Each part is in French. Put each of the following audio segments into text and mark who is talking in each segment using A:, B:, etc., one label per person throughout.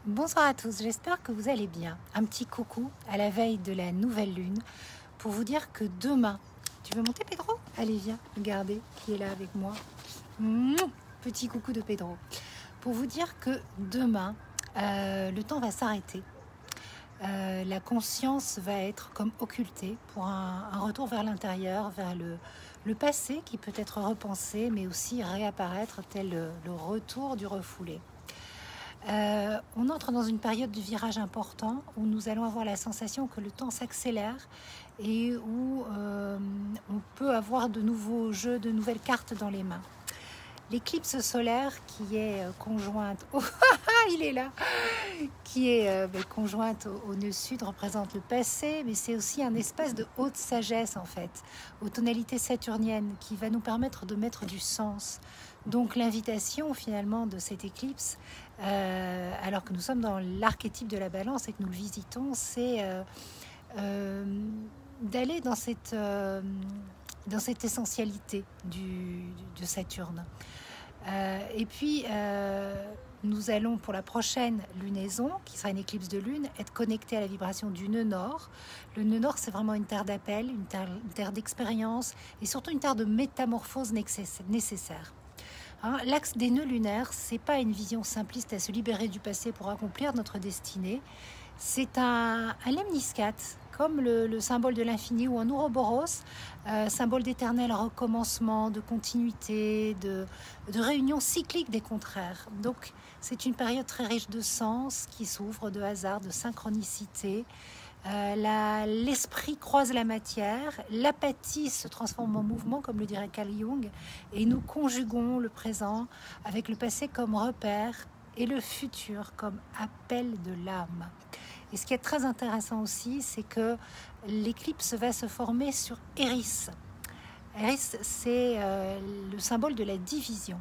A: Bonsoir à tous, j'espère que vous allez bien. Un petit coucou à la veille de la nouvelle lune pour vous dire que demain, tu veux monter Pedro? Allez viens, regardez qui est là avec moi. Petit coucou de Pedro. Pour vous dire que demain, le temps va s'arrêter. La conscience va être comme occultée pour un retour vers l'intérieur, vers le passé qui peut être repensé mais aussi réapparaître tel le retour du refoulé. On entre dans une période de virage important où nous allons avoir la sensation que le temps s'accélère et où on peut avoir de nouveaux jeux, de nouvelles cartes dans les mains. L'éclipse solaire qui est conjointe, il est là, qui est conjointe au nœud sud représente le passé, mais c'est aussi un espace de haute sagesse en fait, aux tonalités saturniennes qui va nous permettre de mettre du sens. Donc l'invitation finalement de cette éclipse, alors que nous sommes dans l'archétype de la balance et que nous le visitons, c'est d'aller dans cette essentialité de Saturne. Et puis, nous allons pour la prochaine lunaison, qui sera une éclipse de lune, être connectés à la vibration du nœud nord. Le nœud nord, c'est vraiment une terre d'appel, une terre d'expérience et surtout une terre de métamorphose nécessaire. L'axe des nœuds lunaires, c'est pas une vision simpliste à se libérer du passé pour accomplir notre destinée. C'est un lemniscate, comme le symbole de l'infini, ou un ouroboros, symbole d'éternel recommencement, de continuité, de réunion cyclique des contraires. Donc c'est une période très riche de sens qui s'ouvre, de hasard, de synchronicité. L'esprit croise la matière, l'apathie se transforme en mouvement, comme le dirait Carl Jung, et nous conjuguons le présent avec le passé comme repère et le futur comme appel de l'âme. Et ce qui est très intéressant aussi, c'est que l'éclipse va se former sur Eris. Eris, c'est le symbole de la division.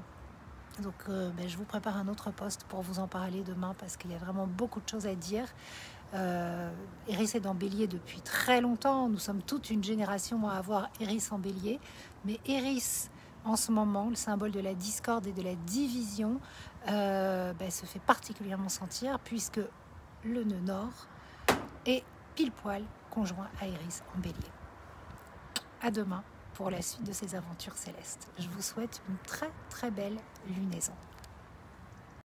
A: Donc je vous prépare un autre post pour vous en parler demain parce qu'il y a vraiment beaucoup de choses à dire. Eris est dans Bélier depuis très longtemps. Nous sommes toute une génération à avoir Eris en Bélier. Mais Eris, en ce moment, le symbole de la discorde et de la division, se fait particulièrement sentir puisque le nœud nord est pile poil conjoint à Eris en Bélier. À demain pour la suite de ces aventures célestes. Je vous souhaite une très très belle lunaison.